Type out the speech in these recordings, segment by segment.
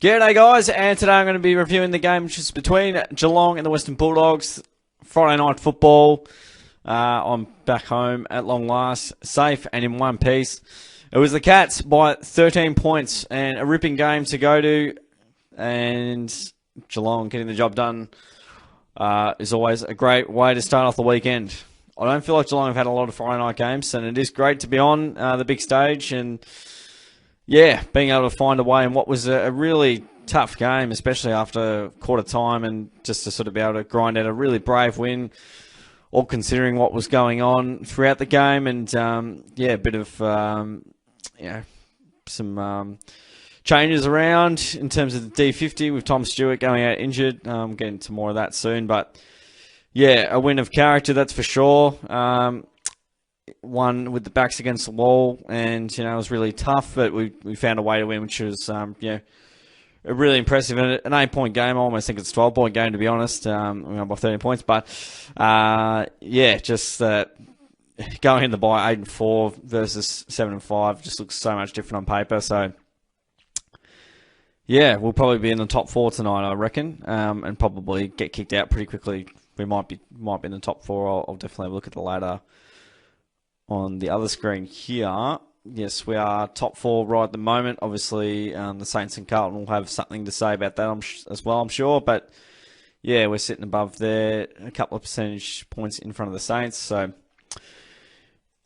G'day guys, and today I'm going to be reviewing the game which is between Geelong and the Western Bulldogs. Friday night football. I'm back home at long last, safe and in one piece. It was the Cats by 13 points and a ripping game to go to, and Geelong getting the job done is always a great way to start off the weekend. I don't feel like Geelong have had a lot of Friday night games, and it is great to be on the big stage and yeah, being able to find a way in what was a really tough game, especially after quarter time, and just to sort of be able to grind out a really brave win, all considering what was going on throughout the game. And yeah, a bit of some changes around in terms of the D50 with Tom Stewart going out injured. Get into more of that soon, but yeah, a win of character, that's for sure. One with the backs against the wall, and it was really tough, but we found a way to win, which was really impressive. And an 8-point game, I almost think it's a 12-point game, to be honest. We won by 13 points, but just going in the by 8-4 versus 7-5 just looks so much different on paper. So yeah, we'll probably be in the top 4 tonight, I reckon, and probably get kicked out pretty quickly. We might be in the top 4. I'll definitely have a look at the ladder on the other screen here. Yes, we are top 4 right at the moment. Obviously, the Saints and Carlton will have something to say about that as well, I'm sure. But yeah, we're sitting above there, a couple of percentage points in front of the Saints. So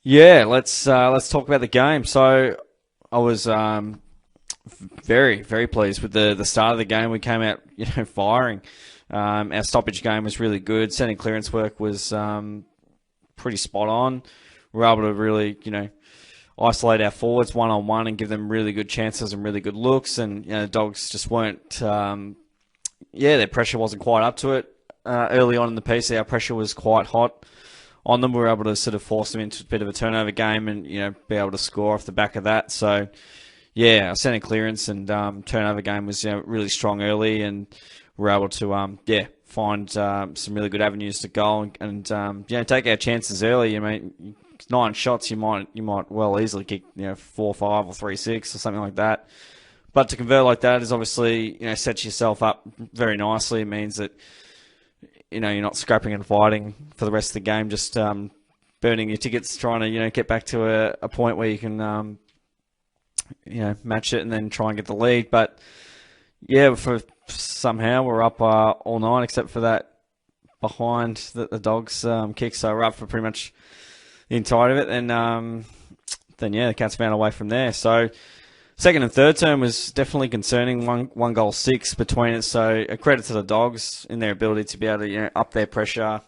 yeah, let's talk about the game. So I was very, very pleased with the start of the game. We came out firing. Our stoppage game was really good. Setting clearance work was pretty spot on. We were able to really, isolate our forwards one-on-one and give them really good chances and really good looks. And, the Dogs just weren't, their pressure wasn't quite up to it. Early on in the piece, our pressure was quite hot on them. We were able to sort of force them into a bit of a turnover game and, be able to score off the back of that. So, yeah, our centre clearance and turnover game was really strong early, and we were able to, find some really good avenues to goal and take our chances early. 9 shots, you might well easily kick 4-5 or 3-6 or something like that. But to convert like that is obviously sets yourself up very nicely. It means that you're not scrapping and fighting for the rest of the game, just burning your tickets, trying to get back to a point where you can match it and then try and get the lead. But yeah, somehow we're up all night except for that behind the Dogs kick, so we're up for pretty much the entirety of it, and then the Cats found a way from there. So second and third term was definitely concerning. One goal 6 between it. So a credit to the Dogs in their ability to be able to up their pressure.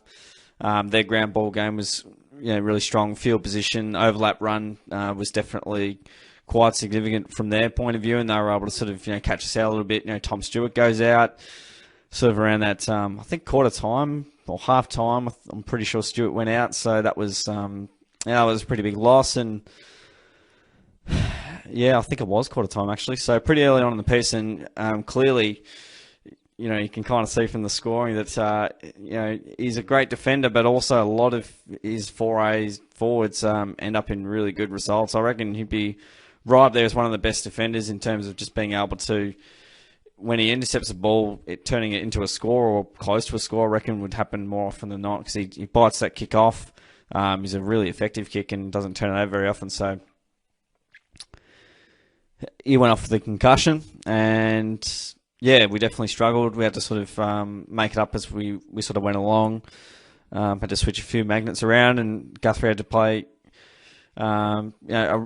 Their ground ball game was really strong. Field position, overlap run was definitely quite significant from their point of view, and they were able to sort of catch us out a little bit. Tom Stewart goes out sort of around that I think quarter time or half time. I'm pretty sure Stewart went out, so that was that was a pretty big loss. And yeah, I think it was quarter time actually. So pretty early on in the piece, and clearly, you can kind of see from the scoring that he's a great defender, but also a lot of his forwards end up in really good results. I reckon he'd be right up there as one of the best defenders in terms of just being able to, when he intercepts a ball, turning it into a score or close to a score, I reckon would happen more often than not, because he bites that kick off. He's a really effective kick and doesn't turn it over very often. So he went off with a concussion, and yeah, we definitely struggled. We had to sort of make it up as we sort of went along. Had to switch a few magnets around, and Guthrie had to play a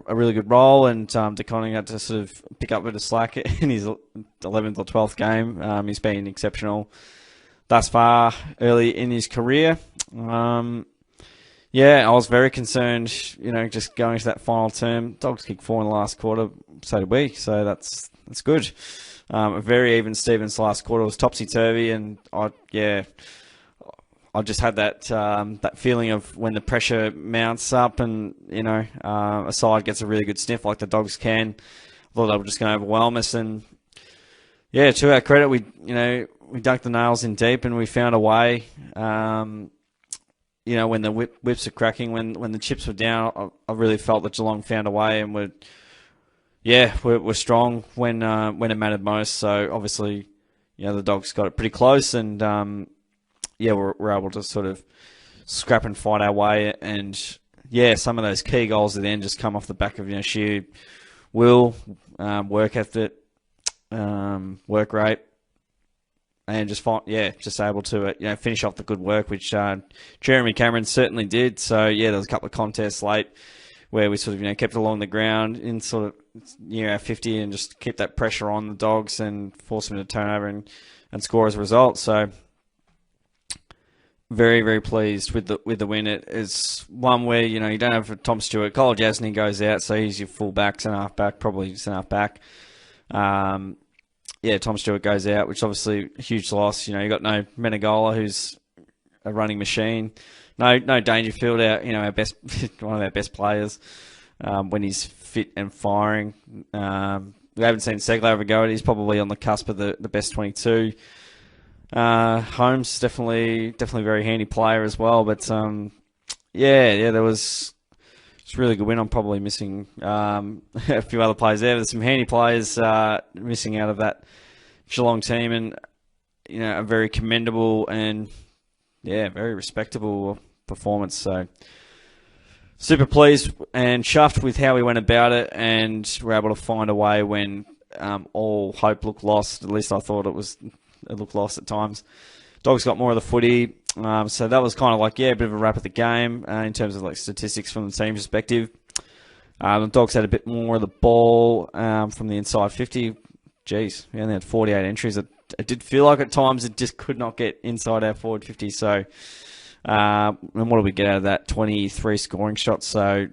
really good role, and DeConning had to sort of pick up a bit of slack in his 11th or 12th game. He's been exceptional thus far early in his career. I was very concerned, just going into that final term. Dogs kicked 4 in the last quarter, so did we, so that's good. A very even Stevens last quarter was topsy-turvy, and I just had that feeling of when the pressure mounts up and, a side gets a really good sniff like the Dogs can. I thought they were just going to overwhelm us. And, yeah, to our credit, we dunked the nails in deep and we found a way. When the whips are cracking, when the chips were down, I really felt that Geelong found a way and would, yeah, we're strong when it mattered most. So obviously, the Dogs got it pretty close, and yeah, we're able to sort of scrap and fight our way. And yeah, some of those key goals at the end just come off the back of sheer will, work ethic, work rate, and just able to finish off the good work, which Jeremy Cameron certainly did. So yeah, there was a couple of contests late where we sort of kept it along the ground in sort of near our 50 and just keep that pressure on the Dogs and force them to turn over and score as a result. So very, very pleased with the win. It is one where you don't have Tom Stewart. Cole Jasny goes out, so he's your full-back, centre-half-back, probably centre-half-back. Yeah, Tom Stewart goes out, which is obviously a huge loss. You got no Menegola, who's a running machine. No Dangerfield, our best, one of our best players, when he's fit and firing. We haven't seen Segler have a go at it. He's probably on the cusp of the best 22. Holmes definitely very handy player as well. But there was it's a really good win. I'm probably missing a few other players there. There's some handy players missing out of that Geelong team, and a very commendable and very respectable performance. So super pleased and chuffed with how we went about it, and we're able to find a way when all hope looked lost. At least I thought it looked lost at times. Dogs got more of the footy, so that was kind of like a bit of a wrap of the game in terms of statistics from the team perspective. The Dogs had a bit more of the ball from the inside 50. Jeez, we only had 48 entries. It did feel like at times it just could not get inside our forward 50. So, and what did we get out of that? 23 scoring shots, so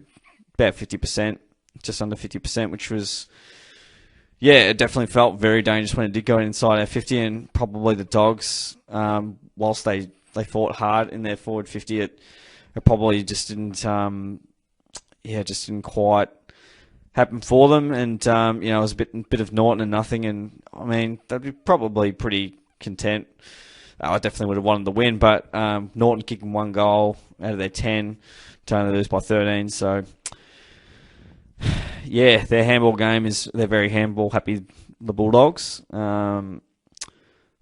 about 50%, just under 50%, which was, it definitely felt very dangerous when it did go inside our 50, and probably the Dogs, whilst they fought hard in their forward 50, it probably just didn't, just didn't quite happen for them, and it was a bit of naught and nothing, and I mean they'd be probably pretty content. I definitely would have wanted the win, but Norton kicking 1 goal out of their 10, to only lose by 13. So their handball game they're very handball happy. The Bulldogs, they were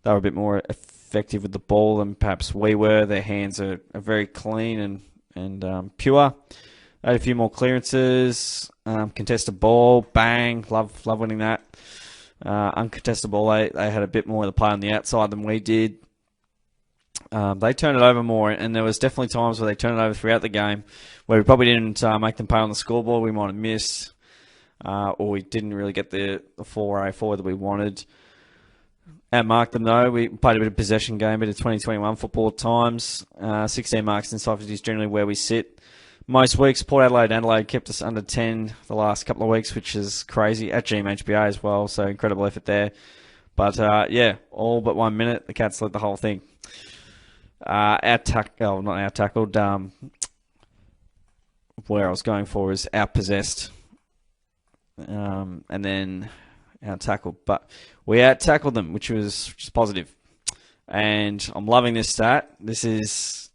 a bit more effective with the ball than perhaps we were. Their hands are very clean and pure. They had a few more clearances. Contested ball, bang, love winning that. Uncontested ball, they had a bit more of the play on the outside than we did. They turned it over more, and there was definitely times where they turned it over throughout the game where we probably didn't make them pay on the scoreboard. We might have missed, or we didn't really get the 4A forward that we wanted. Outmarked them though. We played a bit of possession game, a bit of 2021 football at times. 16 marks inside 50 is generally where we sit most weeks. Port Adelaide kept us under 10 the last couple of weeks, which is crazy, at GMHBA as well, so incredible effort there. But all but 1 minute, the Cats led the whole thing. Not out-tackled, where I was going for is out-possessed, and then out-tackled. But we out-tackled them, which was positive. And I'm loving this stat. This is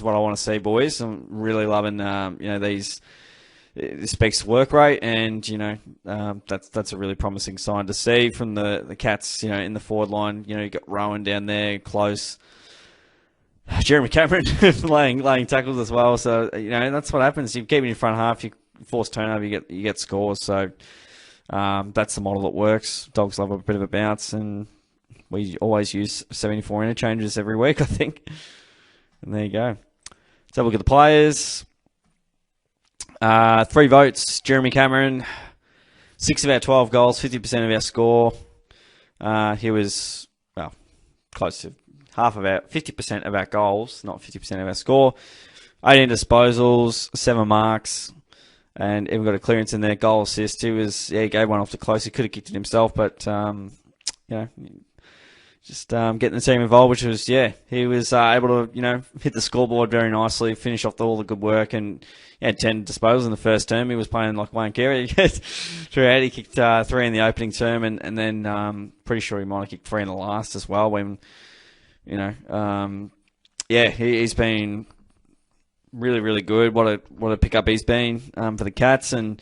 what I want to see, boys. I'm really loving, this speaks to work rate, and that's a really promising sign to see from the Cats. In the forward line, you got Rowan down there close, Jeremy Cameron laying tackles as well. So that's what happens. You keep in your front half, you force turnover, you get scores. So that's the model that works. Dogs love a bit of a bounce, and we always use 74 interchanges every week, I think. And there you go. Let's have a look at the players. 3 votes. Jeremy Cameron, 6 of our 12 goals, 50% of our score. He was, close to 50% of our goals, not 50% of our score. 18 disposals, 7 marks, and even got a clearance in there. Goal assist. He gave one off to close. He could have kicked it himself, but just getting the team involved, which was, he was able to, hit the scoreboard very nicely, finish off all the good work, and he had 10 disposals in the first term. He was playing like Wayne Carey throughout. He kicked 3 in the opening term, and then pretty sure he might have kicked 3 in the last as well. When, he's been really, really good. What a pickup he's been for the Cats, and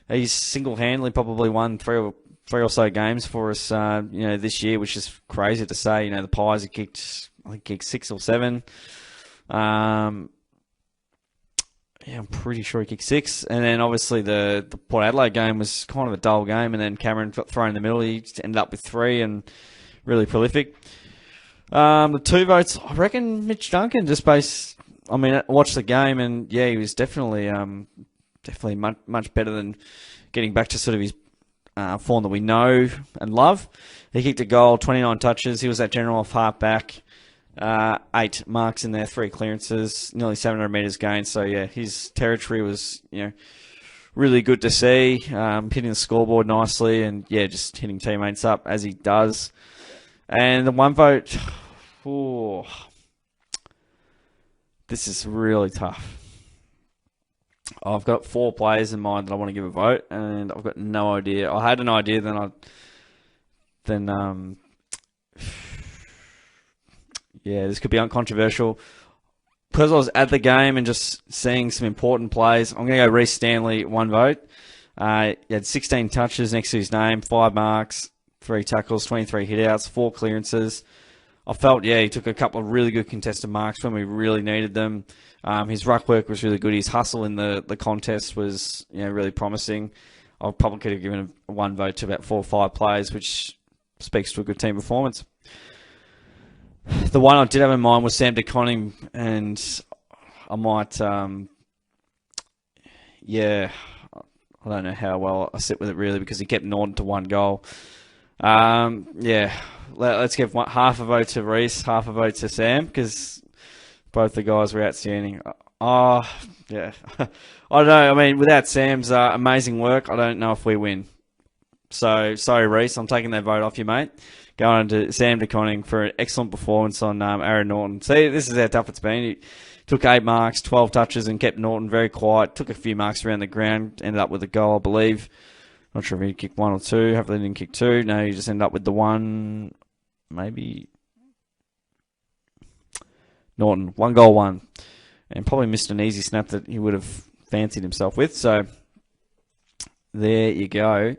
He's single-handedly probably won three or so games for us, this year, which is crazy to say. The Pies he kicked, I think, 6 or 7. I'm pretty sure he kicked 6. And then obviously the Port Adelaide game was kind of a dull game, and then Cameron got thrown in the middle. He ended up with 3 and really prolific. The 2 votes, I reckon Mitch Duncan, I watched the game, and yeah, he was definitely much better than getting back to sort of his form that we know and love. He kicked a goal, 29 touches. He was that general off half back. 8 marks in there, 3 clearances, nearly 700 metres gained. So yeah, his territory was really good to see. Hitting the scoreboard nicely, and yeah, just hitting teammates up as he does. And the 1 vote, this is really tough. I've got 4 players in mind that I want to give a vote, and I've got no idea. I had an idea, this could be uncontroversial. Because I was at the game and just seeing some important plays, I'm going to go Reece Stanley, 1 vote. He had 16 touches next to his name, 5 marks, 3 tackles, 23 hitouts, 4 clearances. I felt, he took a couple of really good contested marks when we really needed them. His ruck work was really good. His hustle in the contest was really promising. I probably could have given a 1 vote to about 4 or 5 players, which speaks to a good team performance. The one I did have in mind was Sam DeConning, and I might, I don't know how well I sit with it really, because he kept Norton to 1 goal. Let's give half a vote to Reece, half a vote to Sam, because both the guys were outstanding. I don't know. I mean, without Sam's amazing work, I don't know if we win. So, sorry, Reece, I'm taking that vote off you, mate. Going on to Sam DeConning for an excellent performance on Aaron Norton. See, this is how tough it's been. He took 8 marks, 12 touches, and kept Norton very quiet. Took a few marks around the ground, ended up with a goal, I believe. Not sure if he kicked 1 or 2. Hopefully he didn't kick 2. No, he just ended up with the 1, maybe. Norton, 1 goal, 1. And probably missed an easy snap that he would have fancied himself with. So, there you go.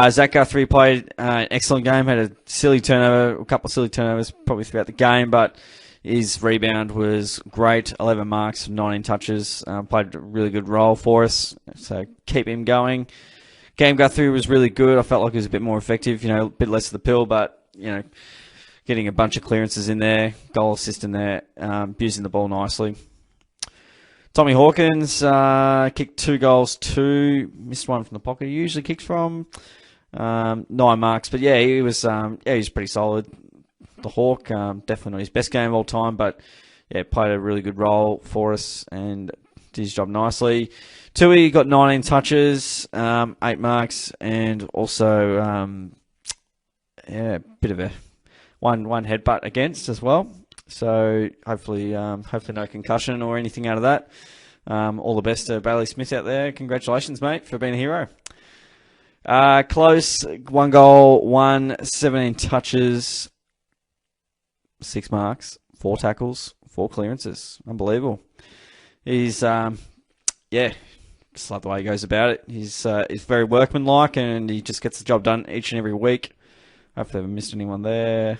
Zach Guthrie played an excellent game, had a couple of silly turnovers probably throughout the game, but his rebound was great, 11 marks, 19 touches, played a really good role for us, so keep him going. Game Guthrie was really good. I felt like he was a bit more effective, a bit less of the pill, but, getting a bunch of clearances in there, goal assist in there, using the ball nicely. Tommy Hawkins kicked 2 goals, 2, missed 1 from the pocket. He usually kicks from 9 marks, but yeah, he was pretty solid. The Hawk, definitely not his best game of all time, but yeah, played a really good role for us and did his job nicely. Tui got 19 touches, 8 marks, and also bit of a one headbutt against as well. So hopefully no concussion or anything out of that. All the best to Bailey Smith out there. Congratulations, mate, for being a hero. Close, 1 goal, 17 touches, 6 marks, 4 tackles, 4 clearances. Unbelievable. He's, just love the way he goes about it. He's very workmanlike, and he just gets the job done each and every week. Hopefully I haven't missed anyone there.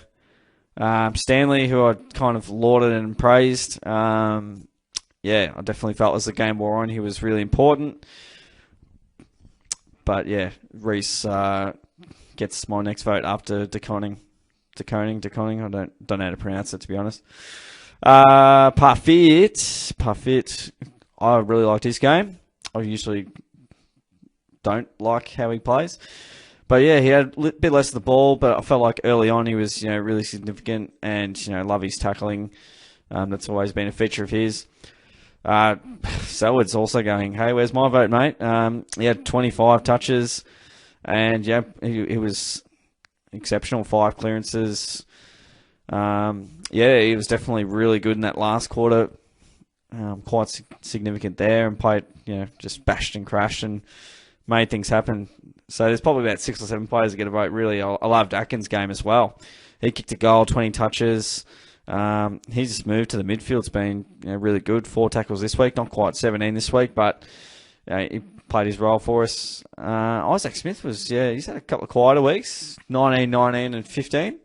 Stanley, who I kind of lauded and praised. I definitely felt as the game wore on, he was really important. But yeah, Reece gets my next vote after DeConning. I don't know how to pronounce it, to be honest. Parfit. I really liked his game. I usually don't like how he plays. But yeah, he had a bit less of the ball, but I felt like early on he was, really significant, and, love his tackling. That's always been a feature of his. Selwood's also going, hey, where's my vote, mate? He had 25 touches, and yeah, he was exceptional, 5 clearances. He was definitely really good in that last quarter. Quite significant there, and played, just bashed and crashed and made things happen. So there's probably about 6 or 7 players that get a vote, really. I loved Atkins' game as well. He kicked a goal, 20 touches. His move to the midfield's been really good. 4 tackles this week, not quite 17 this week, but he played his role for us. Isaac Smith he's had a couple of quieter weeks, 19, 19 and 15.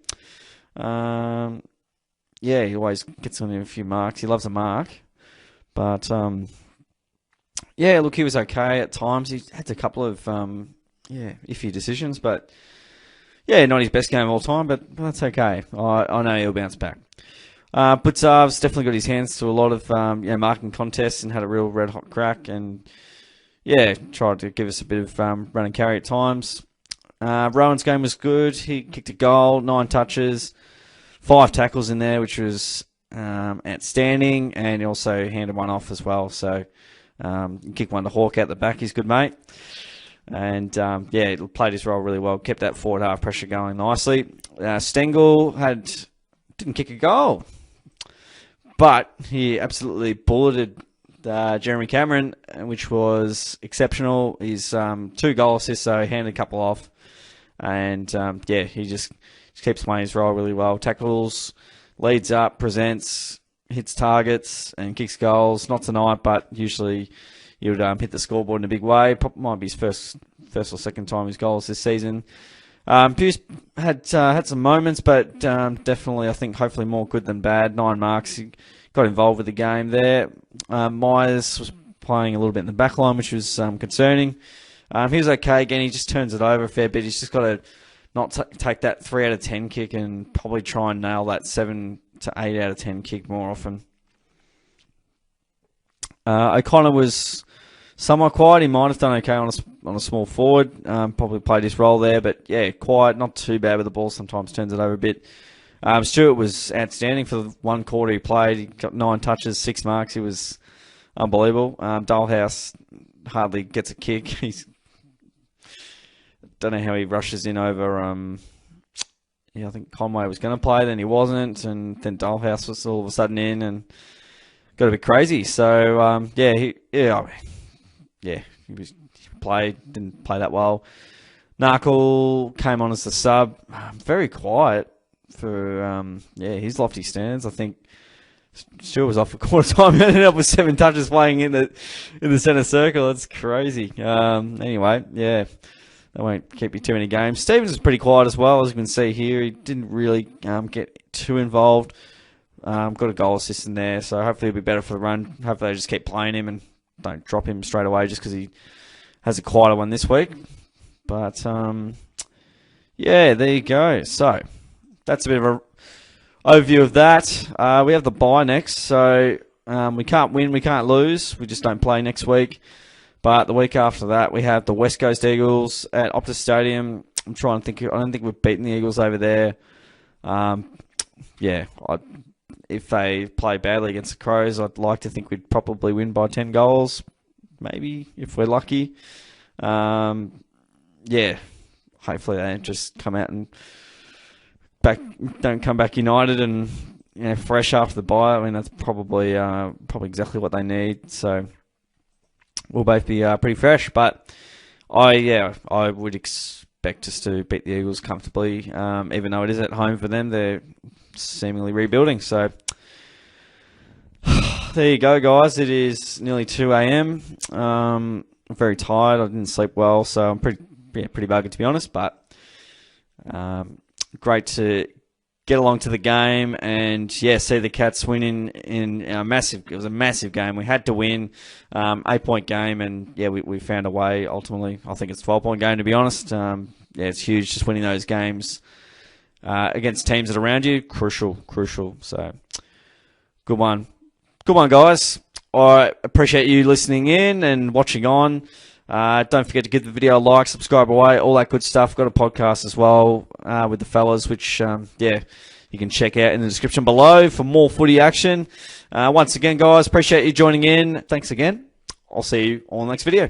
He always gets on a few marks. He loves a mark. But, look, he was okay at times. He had a couple of, iffy decisions. But, not his best game of all time, but that's okay. I know he'll bounce back. Butzav's definitely got his hands to a lot of marking contests and had a real red-hot crack. And, tried to give us a bit of run and carry at times. Rowan's game was good. He kicked a goal, 9 touches, 5 tackles in there, which was outstanding. And he also handed one off as well. So, kicked one to Hawk out the back. He's good, mate. And, played his role really well. Kept that forward half pressure going nicely. Stengel didn't kick a goal, but he absolutely bulleted Jeremy Cameron, which was exceptional. He's 2 goal assists, so he handed a couple off. And, he just keeps playing his role really well. Tackles, leads up, presents, hits targets, and kicks goals. Not tonight, but usually he would hit the scoreboard in a big way. Might be his first or second time his goals this season. Pierce had some moments, but definitely, I think, hopefully more good than bad. 9 marks. He got involved with the game there. Myers was playing a little bit in the back line, which was concerning. He was okay. Again, he just turns it over a fair bit. He's just got to not take that 3 out of 10 kick and probably try and nail that 7 to 8 out of 10 kick more often. O'Connor was somewhat quiet. He might have done okay on a small forward. Probably played his role there, but quiet, not too bad with the ball. Sometimes turns it over a bit. Stewart was outstanding for the 1 quarter he played. He got 9 touches, 6 marks. He was unbelievable. Dolehouse hardly gets a kick. He's don't know how he rushes in over. I think Conway was going to play, then he wasn't, and then Dolehouse was all of a sudden in and got a bit crazy. So he didn't play that well. Narkle came on as the sub, very quiet for his lofty standards. I think Stewart was off for quarter time and ended up with 7 touches playing in the centre circle. That's crazy. Anyway, that won't keep you too many games. Stevens was pretty quiet as well, as you can see here. He didn't really get too involved. Got a goal assist in there, so hopefully he'll be better for the run. Hopefully they just keep playing him and don't drop him straight away just because he has a quieter one this week. But, there you go. So, that's a bit of an overview of that. We have the bye next, so we can't win, we can't lose. We just don't play next week. But the week after that, we have the West Coast Eagles at Optus Stadium. I'm trying to think. I don't think we've beaten the Eagles over there. If they play badly against the Crows, I'd like to think we'd probably win by 10 goals, maybe, if we're lucky. Hopefully they don't just come out and don't come back united and fresh after the bye. I mean, that's probably exactly what they need. So we'll both be pretty fresh, but I would expect us to beat the Eagles comfortably, even though it is at home for them. They're seemingly rebuilding. So there you go, guys. It is nearly 2 a.m. I'm very tired. I didn't sleep well, so I'm pretty buggered, to be honest. But great to get along to the game and see the Cats win in a massive. It was a massive game. We had to win, 8-point game, and we found a way. Ultimately, I think it's a 12-point game, to be honest. It's huge just winning those games against teams that are around you. Crucial. So good one, guys. I appreciate you listening in and watching on. Don't forget to give the video a like, subscribe away, all that good stuff. Got a podcast as well with the fellas, which, you can check out in the description below for more footy action. Once again, guys, appreciate you joining in. Thanks again. I'll see you on the next video.